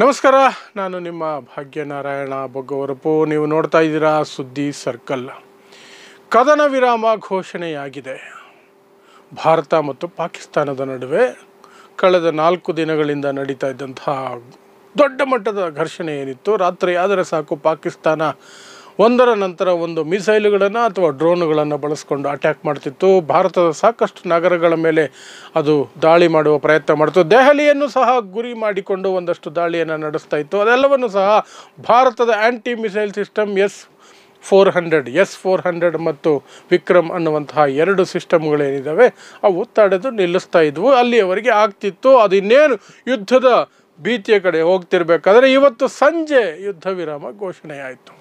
ನಮಸ್ಕಾರ, ನಾನು ನಿಮ್ಮ ಭಾಗ್ಯನಾರಾಯಣ ಬೊಗ್ಗವರಪು. ನೀವು ನೋಡ್ತಾ ಇದ್ದೀರಾ ಸುದ್ದಿ ಸರ್ಕಲ್. ಕದನ ವಿರಾಮ ಘೋಷಣೆಯಾಗಿದೆ. ಭಾರತ ಮತ್ತು ಪಾಕಿಸ್ತಾನದ ನಡುವೆ ಕಳೆದ 4 ದಿನಗಳಿಂದ ನಡೀತಾ ಇದ್ದಂತಹ ದೊಡ್ಡ ಮಟ್ಟದ ಘರ್ಷಣೆ ಏನಿತ್ತು, ರಾತ್ರಿ ಆದರೆ ಸಾಕು ಪಾಕಿಸ್ತಾನ ಒಂದರ ನಂತರ ಒಂದು ಮಿಸೈಲ್ಗಳನ್ನು ಅಥವಾ ಡ್ರೋನ್ಗಳನ್ನು ಬಳಸ್ಕೊಂಡು ಅಟ್ಯಾಕ್ ಮಾಡ್ತಿತ್ತು. ಭಾರತದ ಸಾಕಷ್ಟು ನಗರಗಳ ಮೇಲೆ ಅದು ದಾಳಿ ಮಾಡುವ ಪ್ರಯತ್ನ ಮಾಡ್ತು. ದೆಹಲಿಯನ್ನು ಸಹ ಗುರಿ ಮಾಡಿಕೊಂಡು ಒಂದಷ್ಟು ದಾಳಿಯನ್ನು ನಡೆಸ್ತಾ ಇತ್ತು. ಅದೆಲ್ಲವನ್ನು ಸಹ ಭಾರತದ ಆ್ಯಂಟಿ ಮಿಸೈಲ್ ಸಿಸ್ಟಮ್ S-400 ಮತ್ತು ವಿಕ್ರಮ್ ಅನ್ನುವಂತಹ 2 ಸಿಸ್ಟಮ್ಗಳೇನಿದ್ದಾವೆ ಅವು ತಡೆದು ನಿಲ್ಲಿಸ್ತಾ ಇದ್ವು. ಅಲ್ಲಿಯವರೆಗೆ ಆಗ್ತಿತ್ತು. ಅದು ಇನ್ನೇನು ಯುದ್ಧದ ಭೀತಿಯ ಕಡೆ ಹೋಗ್ತಿರ್ಬೇಕಾದ್ರೆ ಇವತ್ತು ಸಂಜೆ ಯುದ್ಧ ವಿರಾಮ ಘೋಷಣೆಯಾಯಿತು.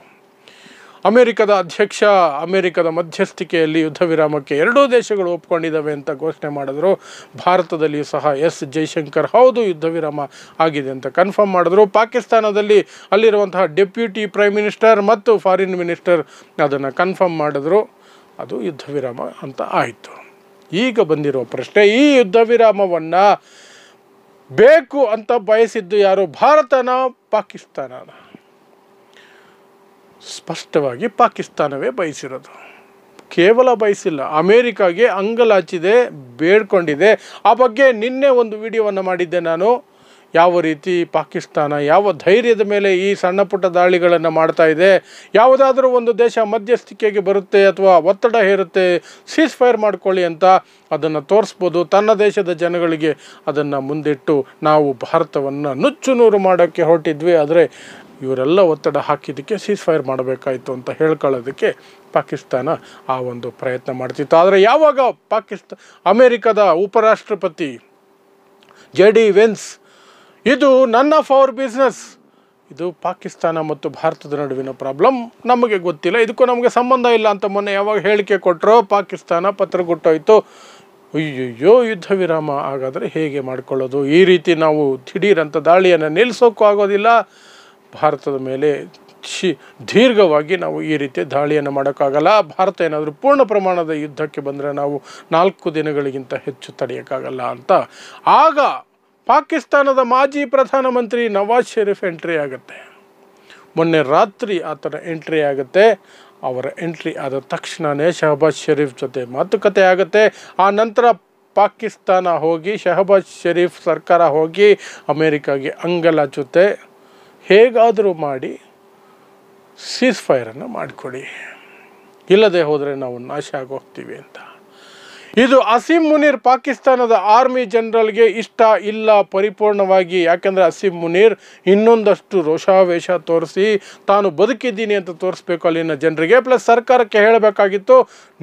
ಅಮೆರಿಕದ ಅಧ್ಯಕ್ಷ ಅಮೆರಿಕದ ಮಧ್ಯಸ್ಥಿಕೆಯಲ್ಲಿ ಯುದ್ಧ ವಿರಾಮಕ್ಕೆ 2 ದೇಶಗಳು ಒಪ್ಕೊಂಡಿದ್ದಾವೆ ಅಂತ ಘೋಷಣೆ ಮಾಡಿದ್ರು. ಭಾರತದಲ್ಲಿಯೂ ಸಹ ಎಸ್ ಜೈಶಂಕರ್ ಹೌದು ಯುದ್ಧ ವಿರಾಮ ಆಗಿದೆ ಅಂತ ಕನ್ಫರ್ಮ್ ಮಾಡಿದ್ರು. ಪಾಕಿಸ್ತಾನದಲ್ಲಿ ಅಲ್ಲಿರುವಂತಹ ಡೆಪ್ಯೂಟಿ ಪ್ರೈಮ್ ಮಿನಿಸ್ಟರ್ ಮತ್ತು ಫಾರಿನ್ ಮಿನಿಸ್ಟರ್ ಅದನ್ನು ಕನ್ಫರ್ಮ್ ಮಾಡಿದ್ರು. ಅದು ಯುದ್ಧ ವಿರಾಮ ಅಂತ ಆಯಿತು. ಈಗ ಬಂದಿರೋ ಪ್ರಶ್ನೆ, ಈ ಯುದ್ಧ ವಿರಾಮವನ್ನು ಬೇಕು ಅಂತ ಬಯಸಿದ್ದು ಯಾರು, ಭಾರತನ ಪಾಕಿಸ್ತಾನನ? ಸ್ಪಷ್ಟವಾಗಿ ಪಾಕಿಸ್ತಾನವೇ ಬಯಸಿರೋದು. ಕೇವಲ ಬಯಸಿಲ್ಲ, ಅಮೇರಿಕಾಗೆ ಅಂಗಲಾಚಿದೆ, ಬೇಡ್ಕೊಂಡಿದೆ. ಆ ಬಗ್ಗೆ ನಿನ್ನೆ ಒಂದು ವಿಡಿಯೋವನ್ನು ಮಾಡಿದ್ದೆ ನಾನು. ಯಾವ ರೀತಿ ಪಾಕಿಸ್ತಾನ ಯಾವ ಧೈರ್ಯದ ಮೇಲೆ ಈ ಸಣ್ಣ ಪುಟ್ಟ ದಾಳಿಗಳನ್ನು ಮಾಡ್ತಾ ಇದೆ. ಯಾವುದಾದ್ರೂ ಒಂದು ದೇಶ ಮಧ್ಯಸ್ಥಿಕೆಗೆ ಬರುತ್ತೆ ಅಥವಾ ಒತ್ತಡ ಹೇರುತ್ತೆ, ಸೀಸ್ ಫೈರ್ ಮಾಡ್ಕೊಳ್ಳಿ ಅಂತ ಅದನ್ನು ತೋರಿಸ್ಬೋದು. ತನ್ನ ದೇಶದ ಜನಗಳಿಗೆ ಅದನ್ನು ಮುಂದಿಟ್ಟು ನಾವು ಭಾರತವನ್ನು ನುಚ್ಚು ನೂರು ಮಾಡೋಕ್ಕೆ ಹೊರಟಿದ್ವಿ, ಆದರೆ ಇವರೆಲ್ಲ ಒತ್ತಡ ಹಾಕಿದ್ದಕ್ಕೆ ಸೀಸ್ ಫೈರ್ ಮಾಡಬೇಕಾಯಿತು ಅಂತ ಹೇಳ್ಕೊಳ್ಳೋದಕ್ಕೆ ಪಾಕಿಸ್ತಾನ ಆ ಒಂದು ಪ್ರಯತ್ನ ಮಾಡ್ತಿತ್ತು. ಆದರೆ ಯಾವಾಗ ಅಮೇರಿಕದ ಉಪರಾಷ್ಟ್ರಪತಿ JD ವೆನ್ಸ್ ಇದು ನನ್ ಆಫ್ ಅವರ್ ಬಿಸ್ನೆಸ್, ಇದು ಪಾಕಿಸ್ತಾನ ಮತ್ತು ಭಾರತದ ನಡುವಿನ ಪ್ರಾಬ್ಲಮ್, ನಮಗೆ ಗೊತ್ತಿಲ್ಲ, ಇದಕ್ಕೂ ನಮಗೆ ಸಂಬಂಧ ಇಲ್ಲ ಅಂತ ಮೊನ್ನೆ ಯಾವಾಗ ಹೇಳಿಕೆ ಕೊಟ್ಟರೋ ಪಾಕಿಸ್ತಾನ ಪತ್ರಗೊಟ್ಟೋಯ್ತು. ಅಯ್ಯಯ್ಯೋ, ಯುದ್ಧ ವಿರಾಮ ಹಾಗಾದರೆ ಹೇಗೆ ಮಾಡ್ಕೊಳ್ಳೋದು? ಈ ರೀತಿ ನಾವು ದಿಢೀರಂತ ದಾಳಿಯನ್ನು ನಿಲ್ಲಿಸೋಕ್ಕೂ ಆಗೋದಿಲ್ಲ. ಭಾರತದ ಮೇಲೆ ದೀರ್ಘವಾಗಿ ನಾವು ಈ ರೀತಿ ದಾಳಿಯನ್ನು ಮಾಡೋಕ್ಕಾಗಲ್ಲ. ಭಾರತ ಏನಾದರೂ ಪೂರ್ಣ ಪ್ರಮಾಣದ ಯುದ್ಧಕ್ಕೆ ಬಂದರೆ ನಾವು 4 ದಿನಗಳಿಗಿಂತ ಹೆಚ್ಚು ತಡೆಯೋಕ್ಕಾಗಲ್ಲ ಅಂತ ಆಗ ಪಾಕಿಸ್ತಾನದ ಮಾಜಿ ಪ್ರಧಾನಮಂತ್ರಿ ನವಾಜ್ ಶರೀಫ್ ಎಂಟ್ರಿ ಆಗುತ್ತೆ. ಮೊನ್ನೆ ರಾತ್ರಿ ಆತನ ಎಂಟ್ರಿ ಆಗುತ್ತೆ. ಅವರ ಎಂಟ್ರಿ ಆದ ತಕ್ಷಣವೇ ಶಹಬಾಜ್ ಶರೀಫ್ ಜೊತೆ ಮಾತುಕತೆ ಆಗುತ್ತೆ. ಆ ನಂತರ ಪಾಕಿಸ್ತಾನ ಹೋಗಿ ಶಹಬಾಜ್ ಶರೀಫ್ ಸರ್ಕಾರ ಹೋಗಿ ಅಮೇರಿಕಾಗೆ ಅಂಗಲಾಚುತ್ತೆ, ಹೇಗಾದರೂ ಮಾಡಿ ಸೀಸ್ ಫೈರನ್ನು ಮಾಡಿಕೊಡಿ, ಇಲ್ಲದೆ ಹೋದರೆ ನಾವು ನಾಶ ಆಗೋಗ್ತೀವಿ ಅಂತ. ಇದು ಅಸೀಂ ಮುನೀರ್ ಪಾಕಿಸ್ತಾನದ ಆರ್ಮಿ ಜನರಲ್ಗೆ ಇಷ್ಟ ಇಲ್ಲ ಪರಿಪೂರ್ಣವಾಗಿ. ಯಾಕೆಂದರೆ ಅಸೀಂ ಮುನೀರ್ ಇನ್ನೊಂದಷ್ಟು ರೋಷಾವೇಶ ತೋರಿಸಿ ತಾನು ಬದುಕಿದ್ದೀನಿ ಅಂತ ತೋರಿಸ್ಬೇಕು ಅಲ್ಲಿನ ಜನರಿಗೆ. ಪ್ಲಸ್ ಸರ್ಕಾರಕ್ಕೆ ಹೇಳಬೇಕಾಗಿತ್ತು,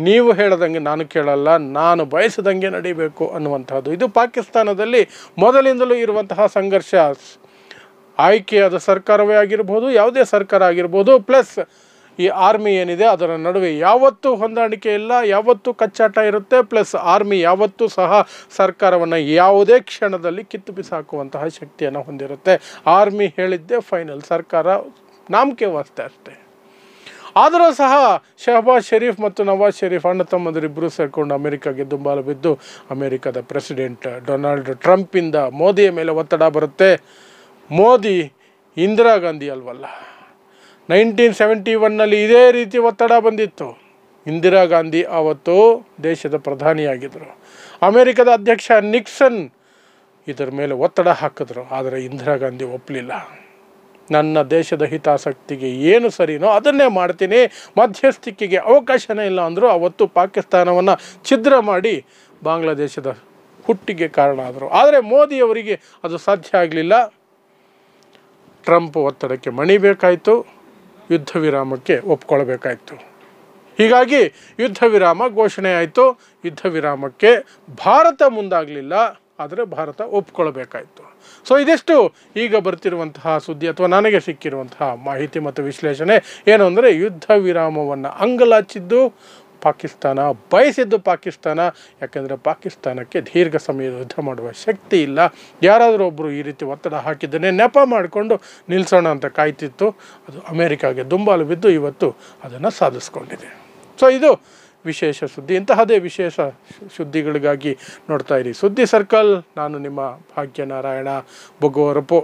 ನೀವು ಹೇಳದಂಗೆ ನಾನು ಕೇಳಲ್ಲ, ನಾನು ಬಯಸದಂಗೆ ನಡೀಬೇಕು ಅನ್ನುವಂಥದ್ದು. ಇದು ಪಾಕಿಸ್ತಾನದಲ್ಲಿ ಮೊದಲಿಂದಲೂ ಇರುವಂತಹ ಸಂಘರ್ಷ. ಆಯ್ಕೆಯಾದ ಸರ್ಕಾರವೇ ಆಗಿರ್ಬೋದು, ಯಾವುದೇ ಸರ್ಕಾರ ಆಗಿರ್ಬೋದು, ಪ್ಲಸ್ ಈ ಆರ್ಮಿ ಏನಿದೆ ಅದರ ನಡುವೆ ಯಾವತ್ತೂ ಹೊಂದಾಣಿಕೆ ಇಲ್ಲ, ಯಾವತ್ತೂ ಕಚ್ಚಾಟ ಇರುತ್ತೆ. ಪ್ಲಸ್ ಆರ್ಮಿ ಯಾವತ್ತೂ ಸಹ ಸರ್ಕಾರವನ್ನು ಯಾವುದೇ ಕ್ಷಣದಲ್ಲಿ ಕಿತ್ತು ಬಿಸಾಕುವಂತಹ ಶಕ್ತಿಯನ್ನು ಹೊಂದಿರುತ್ತೆ. ಆರ್ಮಿ ಹೇಳಿದ್ದೇ ಫೈನಲ್, ಸರ್ಕಾರ ನಾಮಕೆ ವಾಸ್ತೆ ಅಷ್ಟೇ. ಆದರೂ ಸಹ ಶಹಬಾಜ್ ಶರೀಫ್ ಮತ್ತು ನವಾಜ್ ಶರೀಫ್ ಅಣ್ಣ ತಮ್ಮಂದಿರಿಬ್ಬರು ಸೇರಿಕೊಂಡು ಅಮೆರಿಕಾಗೆ ದುಂಬಾಲು ಬಿದ್ದು ಅಮೆರಿಕದ ಪ್ರೆಸಿಡೆಂಟ್ ಡೊನಾಲ್ಡ್ ಟ್ರಂಪಿಂದ ಮೋದಿಯ ಮೇಲೆ ಒತ್ತಡ ಬರುತ್ತೆ. ಮೋದಿ ಇಂದಿರಾ ಗಾಂಧಿ ಅಲ್ವಲ್ಲ, 1971ನಲ್ಲಿ ಇದೇ ರೀತಿ ಒತ್ತಡ ಬಂದಿತ್ತು. ಇಂದಿರಾ ಗಾಂಧಿ ಆವತ್ತು ದೇಶದ ಪ್ರಧಾನಿಯಾಗಿದ್ದರು. ಅಮೆರಿಕದ ಅಧ್ಯಕ್ಷ ನಿಕ್ಸನ್ ಇದರ ಮೇಲೆ ಒತ್ತಡ ಹಾಕಿದ್ರು, ಆದರೆ ಇಂದಿರಾ ಗಾಂಧಿ ಒಪ್ಪಲಿಲ್ಲ. ನನ್ನ ದೇಶದ ಹಿತಾಸಕ್ತಿಗೆ ಏನು ಸರಿನೋ ಅದನ್ನೇ ಮಾಡ್ತೀನಿ, ಮಧ್ಯಸ್ಥಿಕೆಗೆ ಅವಕಾಶನೇ ಇಲ್ಲ ಅಂದರು. ಅವತ್ತು ಪಾಕಿಸ್ತಾನವನ್ನು ಛಿದ್ರ ಮಾಡಿ ಬಾಂಗ್ಲಾದೇಶದ ಹುಟ್ಟಿಗೆ ಕಾರಣ ಆದರು. ಆದರೆ ಮೋದಿಯವರಿಗೆ ಅದು ಸಾಧ್ಯ ಆಗಲಿಲ್ಲ. ಟ್ರಂಪ್ ಒತ್ತಡಕ್ಕೆ ಮಣಿಬೇಕಾಯಿತು, ಯುದ್ಧ ವಿರಾಮಕ್ಕೆ ಒಪ್ಕೊಳ್ಬೇಕಾಯಿತು. ಹೀಗಾಗಿ ಯುದ್ಧ ವಿರಾಮ ಘೋಷಣೆ ಆಯಿತು. ಯುದ್ಧ ವಿರಾಮಕ್ಕೆ ಭಾರತ ಮುಂದಾಗಲಿಲ್ಲ, ಆದರೆ ಭಾರತ ಒಪ್ಕೊಳ್ಬೇಕಾಯಿತು. ಸೊ ಇದಿಷ್ಟು ಈಗ ಬರ್ತಿರುವಂತಹ ಸುದ್ದಿ ಅಥವಾ ನನಗೆ ಸಿಕ್ಕಿರುವಂತಹ ಮಾಹಿತಿ ಮತ್ತು ವಿಶ್ಲೇಷಣೆ. ಏನು ಅಂದರೆ ಯುದ್ಧ ವಿರಾಮವನ್ನು ಅಂಗಲಾಚಿದ್ದು ಪಾಕಿಸ್ತಾನ, ಬಯಸಿದ್ದು ಪಾಕಿಸ್ತಾನ. ಯಾಕೆಂದರೆ ಪಾಕಿಸ್ತಾನಕ್ಕೆ ದೀರ್ಘ ಸಮಯದ ಯುದ್ಧ ಮಾಡುವ ಶಕ್ತಿ ಇಲ್ಲ. ಯಾರಾದರೂ ಒಬ್ಬರು ಈ ರೀತಿ ಒತ್ತಡ ಹಾಕಿದ್ದನ್ನೇ ನೆಪ ಮಾಡಿಕೊಂಡು ನಿಲ್ಲಿಸೋಣ ಅಂತ ಕಾಯ್ತಿತ್ತು. ಅದು ಅಮೇರಿಕಾಗೆ ದುಂಬಾಲು ಬಿದ್ದು ಇವತ್ತು ಅದನ್ನು ಸಾಧಿಸ್ಕೊಂಡಿದೆ. ಸೊ ಇದು ವಿಶೇಷ ಸುದ್ದಿ. ಇಂತಹದೇ ವಿಶೇಷ ಸುದ್ದಿಗಳಿಗಾಗಿ ನೋಡ್ತಾ ಇರಿ ಸುದ್ದಿ ಸರ್ಕಲ್. ನಾನು ನಿಮ್ಮ ಭಾಗ್ಯನಾರಾಯಣ ಬೊಗ್ಗವರಪು.